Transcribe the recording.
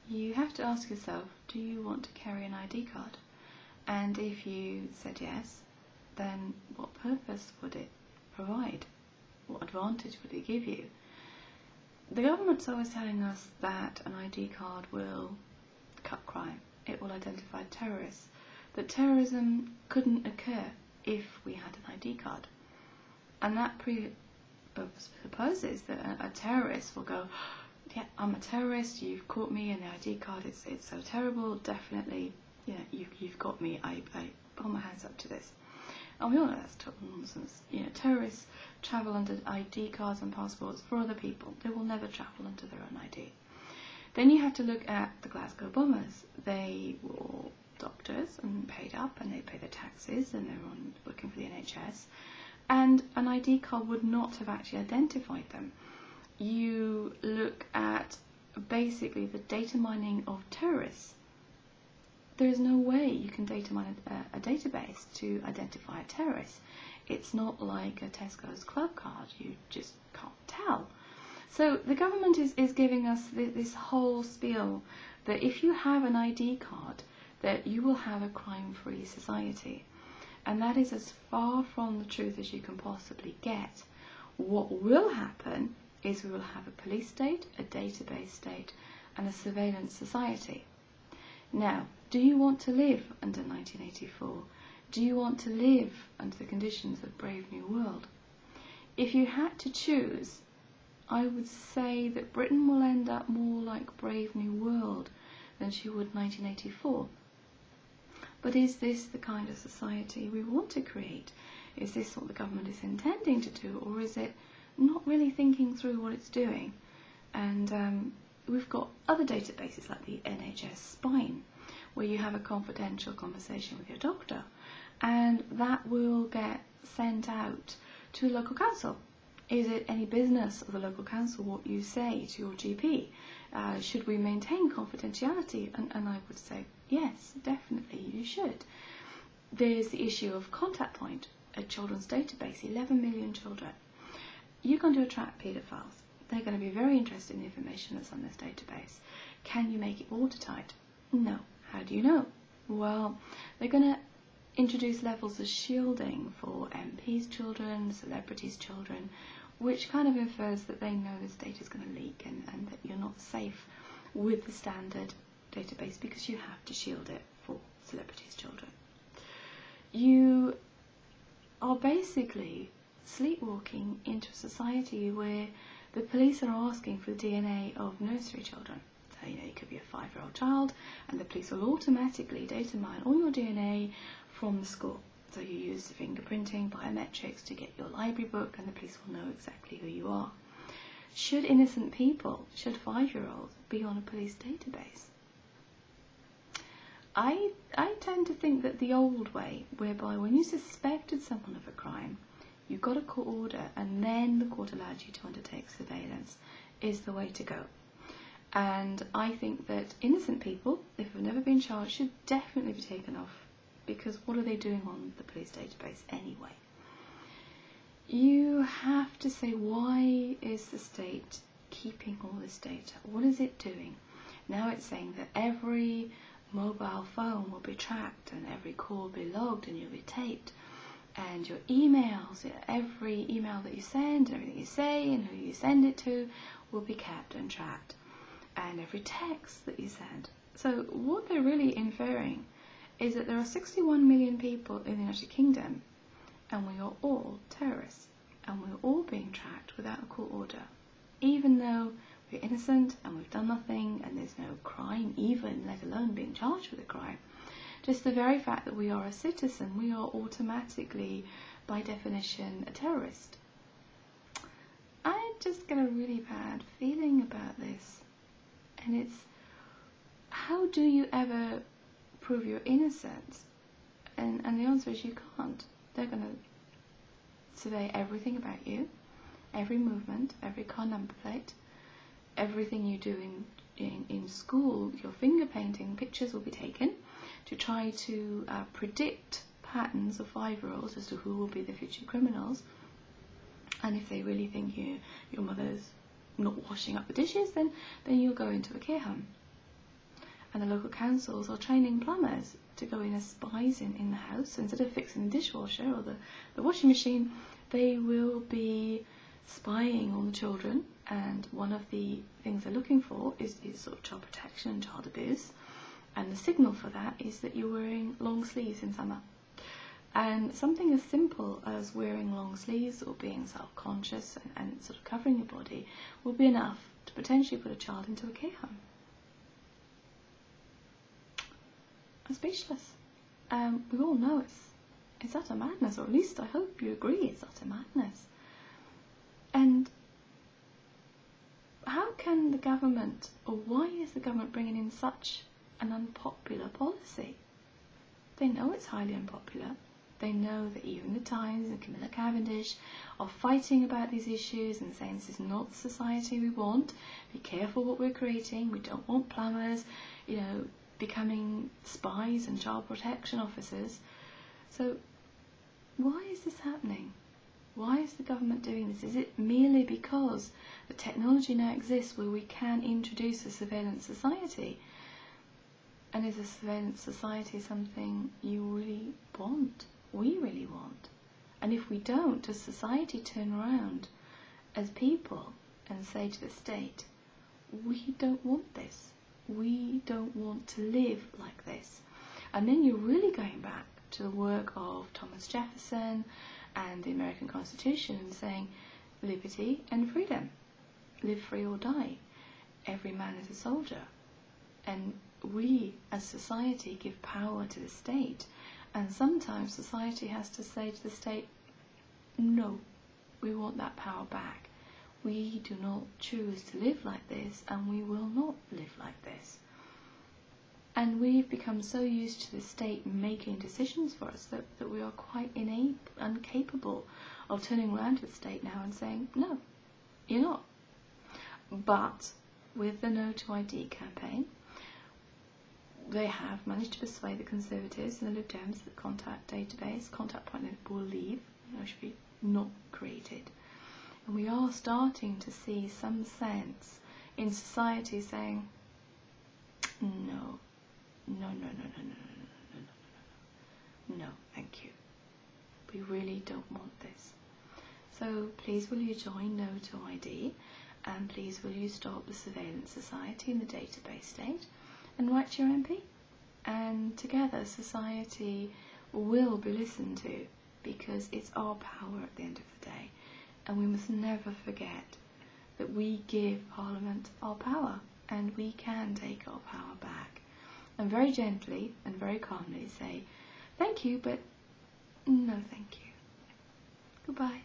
you have to ask yourself, do you want to carry an ID card? And if you said yes, then what purpose would it provide? What advantage would it give you? The government's always telling us that an ID card will cut crime. It will identify terrorists. That terrorism couldn't occur if we had an ID card. And that presupposes that a terrorist will go, yeah, I'm a terrorist, you've caught me, and the ID card, it's so terrible, definitely, yeah, you've got me, I put my hands up to this. And we all know that's total nonsense. Terrorists travel under ID cards and passports for other people. They will never travel under their own ID. Then you have to look at the Glasgow bombers. They were all doctors and paid up, and they paid their taxes, and they were working for the NHS. And an ID card would not have actually identified them. You look at basically the data mining of terrorists. There is no way you can data mine a database to identify a terrorist. It's not like a Tesco's club card. You just can't tell. So the government is giving us this whole spiel that if you have an ID card, that you will have a crime-free society. And that is as far from the truth as you can possibly get. What will happen is we will have a police state, a database state, and a surveillance society. Now, do you want to live under 1984? Do you want to live under the conditions of Brave New World? If you had to choose, I would say that Britain will end up more like Brave New World than she would 1984. But is this the kind of society we want to create? Is this what the government is intending to do, or is it not really thinking through what it's doing? And we've got other databases like the NHS Spine, where you have a confidential conversation with your doctor, and that will get sent out to a local council. Is it any business of the local council what you say to your GP? Should we maintain confidentiality? And I would say, yes, definitely you should. There's the issue of contact point, a children's database, 11 million children. You're going to attract paedophiles. They're going to be very interested in the information that's on this database. Can you make it watertight? No. How do you know? Well, they're going to introduce levels of shielding for MPs' children, celebrities' children, which kind of infers that they know this data is going to leak and that you're not safe with the standard database because you have to shield it for celebrities' children. You are basically sleepwalking into a society where the police are asking for the DNA of nursery children. So, you could be a 5-year-old child, and the police will automatically data mine all your DNA from the school. So you use fingerprinting, biometrics to get your library book, and the police will know exactly who you are. Should innocent people, should 5-year-olds be on a police database? I tend to think that the old way, whereby when you suspected someone of a crime, you got a court order and then the court allowed you to undertake surveillance, is the way to go. And I think that innocent people, if they've never been charged, should definitely be taken off, because what are they doing on the police database anyway? You have to say, why is the state keeping all this data? What is it doing? Now it's saying that every mobile phone will be tracked and every call will be logged and you'll be taped. And your emails, every email that you send, everything you say and who you send it to will be kept and tracked. And every text that you send. So what they're really inferring is that there are 61 million people in the United Kingdom and we are all terrorists and we're all being tracked without a court order, even though we're innocent and we've done nothing and there's no crime even, let alone being charged with a crime. Just the very fact that we are a citizen, we are automatically, by definition, a terrorist. I just get a really bad feeling about this. And it's, how do you ever prove your innocence? And the answer is you can't. They're going to survey everything about you, every movement, every car number plate, everything you do in school. Your finger painting pictures will be taken to try to predict patterns of 5-year-olds as to who will be the future criminals. And if they really think your mother's not washing up the dishes, then you'll go into a care home. And the local councils are training plumbers to go in as spies in the house. So instead of fixing the dishwasher or the washing machine, they will be spying on the children. And one of the things they're looking for is sort of child protection and child abuse. And the signal for that is that you're wearing long sleeves in summer. And something as simple as wearing long sleeves or being self-conscious and sort of covering your body will be enough to potentially put a child into a care home. I'm speechless. We all know it's utter madness, or at least I hope you agree it's utter madness. And how can the government, or why is the government bringing in such an unpopular policy? They know it's highly unpopular. They know that even the Times and Camilla Cavendish are fighting about these issues and saying this is not the society we want. Be careful what we're creating. We don't want plumbers, becoming spies and child protection officers. So why is this happening? Why is the government doing this? Is it merely because the technology now exists where we can introduce a surveillance society? And is a surveillance society something you really want? We really want? And if we don't, does society turn around as people and say to the state, we don't want this. We don't want to live like this. And then you're really going back to the work of Thomas Jefferson and the American Constitution and saying liberty and freedom. Live free or die. Every man is a soldier. And we as society give power to the state. And sometimes society has to say to the state, no, we want that power back. We do not choose to live like this, and we will not live like this. And we've become so used to the state making decisions for us that we are quite incapable of turning around to the state now and saying, no, you're not. But with the NO2ID campaign, they have managed to persuade the Conservatives and the Lib Dems that the contact point will leave, should be not created. And we are starting to see some sense in society saying, no, thank you. We really don't want this. So please will you join NO2ID, and please will you stop the surveillance society in the database state, and write to your MP. And together society will be listened to, because it's our power at the end of the day. And we must never forget that we give Parliament our power, and we can take our power back. And very gently and very calmly say, thank you, but no thank you. Goodbye.